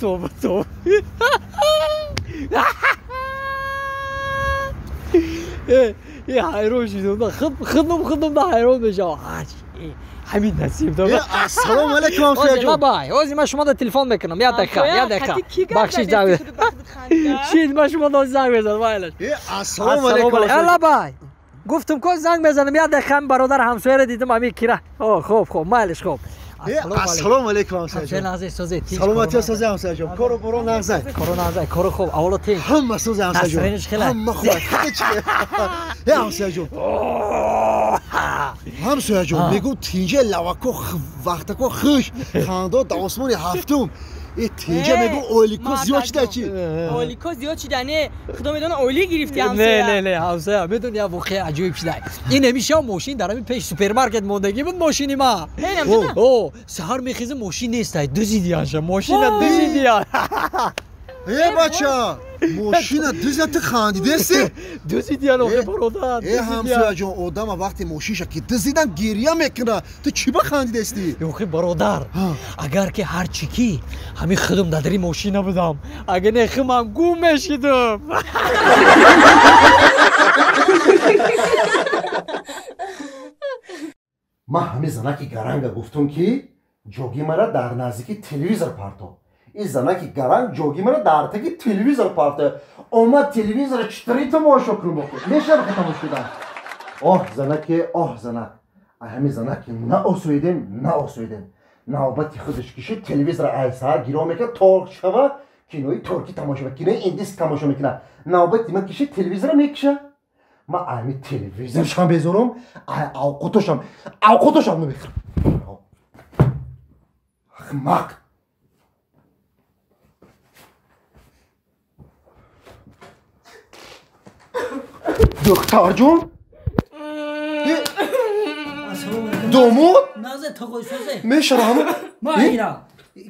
توبه توبه یه حیران شدم خودم دا حیران بشم همین نصیب دارم. السلام علیکم همسایه جون. بای اوزی من شما دا تلفن میکنم یاد دقیقه بخشش زنگ شید من شما دا زنگ بزنم وایلش. السلام علیکم. الا بای گفتم که زنگ بزنم یاد دقیقه برادر همسایه رو دیدم همین کیره. خوب مالش خوب. السلام علیکم همسایه جون. سلامتی سازی همسایه جون. کارو برو نگذار. کارو خوب اول تیم. همه سوز همسایه جون. همه خوب. همسایه جون. همسایه جون میگو تینجه لواکو وقتا کو خوش خاندا داسمانی هفتم ای تینجه میگو اولیکو زیاد چیده چی؟ اولیکو زیاد چیده نه خدا میدونه اولی گرفتی همسایه. نه همسایه میدونی یا واقعا عجیب شده. این همیشه ماشین در همین پیش سوپرمارکت موندگی بود ماشینی ما. اوه سحر میخیزه ماشین نیست دزدیدیانش ماشین دزدیدیان. ای بچه ماشین دزدت خندیده است؟ دزدیدیان آخه برادر. ای همسایه جون آدم وقتی ماشینش که دزدیدن گریه میکنه تو چی با خندیده استی؟ آخه برادر اگر که هر چی کی همین خودم دادری ماشین بودم اگه نه من گم میشدم. ما همین زنکی گرنگ گفتم که جوگی مرا در نزدیکی تلویزیون پرتو. این زنکی گرنگ جوگی مرا در تکی تلویزیون پرتو. اومد تلویزیون چطوری تماشا کنم میشه بخواد تماشا کردن. زنک همین زنکی نه اسویدن نوبتی خودش کشید تلویزیون ایسار گیرو میکنه ترک شوا کینوی ترکی تماشا میکنه کینوی اندیس تماشا میکنه نوبتی من کشید تلویزیون میکشه ما همین تلویزیون شام بذارم اوقاتشم نمیخرم احمق دکتر جون دومود نازه تقوی سوزه میشرم ما اینا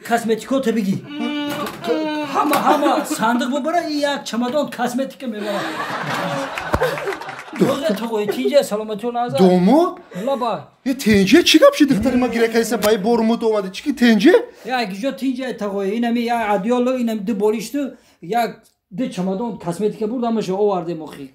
کاسمتیکو تو بگی همه صندوق ببره یک چمدان کاسمتیک میبره نازه تقوی تینجه سلامتی نازه دومود لابا یه تینجه چی گپ شد دختری ما گیره کلیسا بای برموت اومده چی تینجه یا گیجو تینجه تقوی اینمی یا عدیالو اینم دو بولیشتو یک ده چمدان کاسمتیک بردمش آورده مخی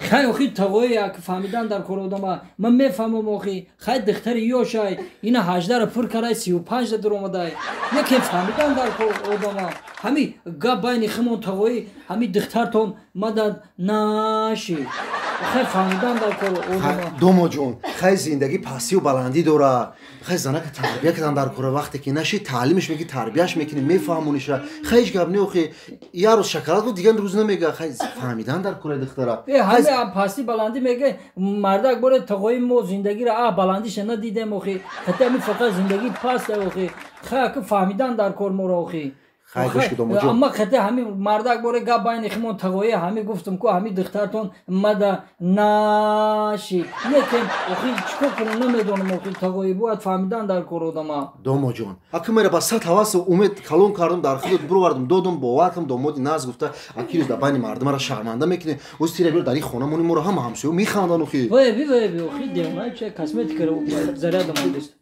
خیلی تقوی یک فهمیدن در کارودما من میفهمم مخی خیلی دختر یوشای اینا 18 پر کرای 35 در اومده یکی فهمیدن در کارودما همین گپ بین خمون تقوی همین دخترتون مدد نشی خیلی فهمیدن در کارودما دومو جون خیلی زندگی پاسی و بلندی داره خیلی زنک تربیت کردن در کار وقتی که نشی تعلیمش میگی تربیتش میکنی میفهمونیش خیلی گپ نه اخی یه روز شکلات بود دیگه روز نمیگه خیلی فهمیدن در کار دخترا همه پاسی بلندی میگه مردک بره تقوی مو زندگی را بلندیش ندیدم اخی حتی همین فقط زندگی پاس اخی خیلی فهمیدن در کار مورا اخی اما خطه همین مردک باره گپ بین خمون تقوی همین گفتم که همین دخترتون مده نشی یکم اخی چکو کنم نمیدونم اخی تقوی باید فهمیدن در کارودما دومو جون اکی میره با صد حواس امید کلون کردم در خودت برو وردم دودم باورم دومودی ناز گفته اکی روز دبانی مردم را شرمنده میکنه اوز تیره بیار در این خونه مونی مورا همسایه میخواندن اخی وای اخی دیوونه چه کاسمتیک رو زرد مالیست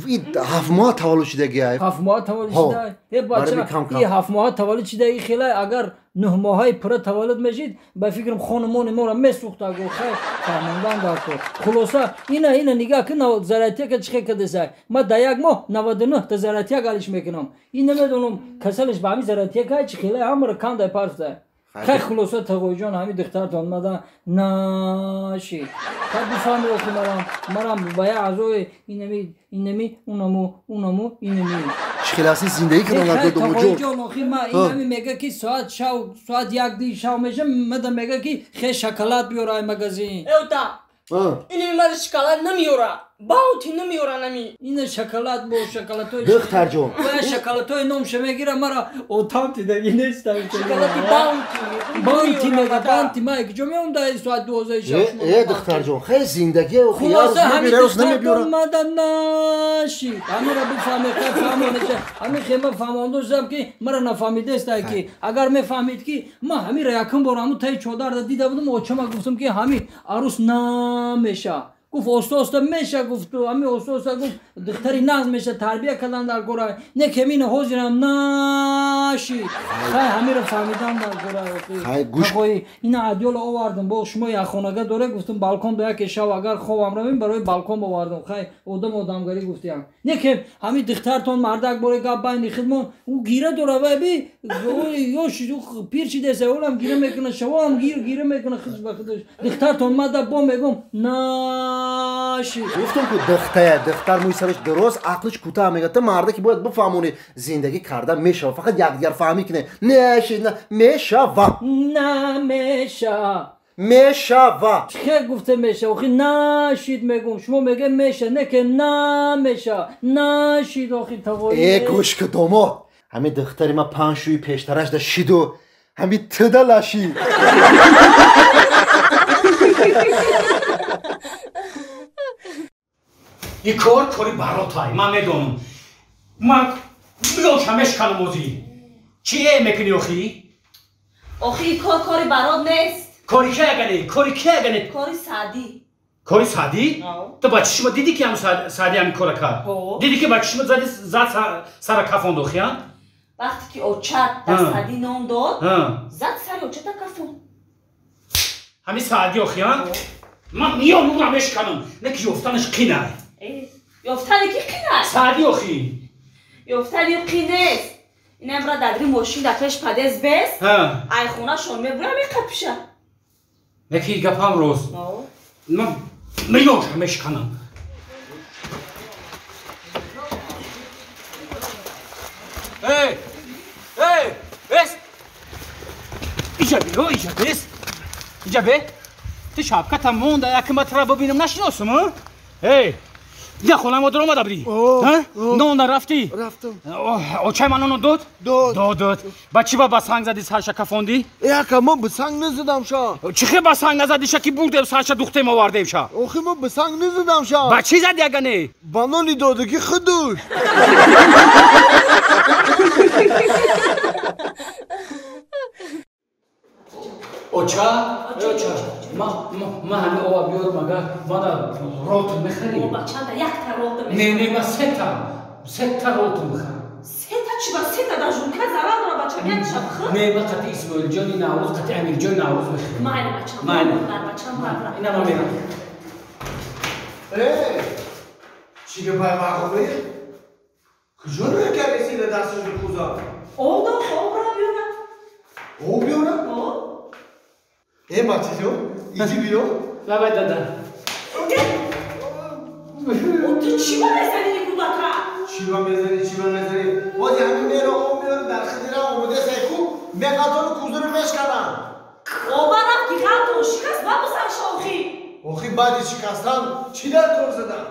این 7 ماه تولد شدگی است 7 ماه تولد شده ای بچه این 7 ماه تولد شده ای خیلی اگر 9 ماهای پر تولد میشید به فکرم خانمون ما را میسوخته گو خیر فهمیدن در تو خلاصه اینا نگاه کن زراعتی که چه کدسه ما در یک ماه 99 تا زراعتی گالش میکنم این نمیدونم کسلش به همین زراعتی که چه خیلی همه کاند پارسته خیلی خلاصه تقوی جان همین دخترتون مدن نشی خیلی بفهمی که مرام باید عزوی اینمی اونمو اینمی خلاصی زندگی کردن در دومو تقوی جان آخی ما اینمی میگه که ساعت یک دی شو میشه مدن میگه که خیلی شکلات بیاره مگزین ایوتا اینمی مرد شکلات نمیاره باوتی نمیاره نمی این شکلات با شکلاتای دختر جون باید شکلاتای نام شمیگیره مرا اوتانتی دیگه نیست شکلاتی باونتی ما یک جمعه اون دایی ساعت 12 شب ای دختر جون خیلی زندگی و خلاصه همین دختر مدن نشی همین را بفهمه که فهمانه همین خیمه فهمانده شدم که مرا نفهمیده است که اگر میفهمید که ما همین را یکم بار همون تای چادر دیده بودم اوچه ما گفتم که همین عروس نمیشه گفت اوستا میشه گفت تو همین اوستا گفت دختری ناز میشه تربیه کردن در گوره نه کمین حوزیرم ناشی خیلی همین رو فهمیدم در گوره گوش این عدیال آوردم با شما یک خانگه داره گفتم بالکن دو یک شب اگر خوابم رویم برای بالکن آوردم خیلی آدمگری گفتیم نه که همین دخترتون مردک باره گپ بین خدمون او گیره داره و بی یا شو پیر چی دسته اولم گیره میکنه شما هم گیره میکنه خود به خودش دخترتون ماده با میگم ناشی گفتم که دختر موی سرش درست عقلش کوتاه میگه تو مرده که باید بفهمونی زندگی کرده میشه فقط یکدیگر فهمی کنه نشید نه میشه و میشه و چه گفته میشه آخی نشید میگم شما میگه میشه نه که نمیشه نشید آخی توایی ای گوش که دوما همین دختری ما پنجشوی پیشترش ده شیدو همین تده لشید این کاری براتای من میدونم من میگوشمش کنم اوزی چیه میکنی آخی؟ آخی کاری برات نیست کاری که اگنه؟ کاری سعدی کاری سعدی؟ تو بچه شما دیدی که هم سعدی همین کار کرد؟ دیدی که بچه شما زد سر کفان دوخیان؟ وقتی که اوچت در سعدی نام داد زد سر اوچت در کفان همین سعدی آخیان؟ من میامونمش کنم نه که یفتنش قینه یفتنی که قینه؟ سعدی آخی یفتنی قینه است این امرا دادری ماشین در پیش پدز بس ای خونه شون میبرم این قپشه نکی گپم روز من میامونمش کنم بس اینجا بی تو شبکتم مونده یک مطرح ببینم نشناسم ها یا خونه ما در آمده بری نه رفتی؟ رفتم اوچه من اونو داد بچی با بسنگ زدی سرش کفاندی؟ یک من بسنگ نزدم شا چخه بسنگ نزدی شا که بردیم سرش دختیم آوردیم شا اوخی من بسنگ نزدم شا بچی زدی اگه نه؟ بانانی داده که خودش اوچه من همه آوا بیارم اگر من روت میخری بچه در یک تا روت میخری نه من سه تا روت میخرم سه تا چی با سه تا در جونکه زرا داره بچه یک شب خود نه من قطعی اسماعیل جانی نوروز قطعی امیر جان نوروز میخرم من بچه اینا من میرم چی که پای مقامه؟ کجا روی که رسیده دستش رو کوزا؟ او را بیارم او بیارم؟ ای ماتی جو؟ ایجی بیو؟ لبای دادا تو چی با بزنی این کودکا؟ چی با میزنی؟ وادی همین میره او میاره در خدیره آموده سیکو مگاتون کوزو رو مش کنن او برم که خواهد شکست با بزن شاخی اوخی بعدی شکستن چی در کار زدن؟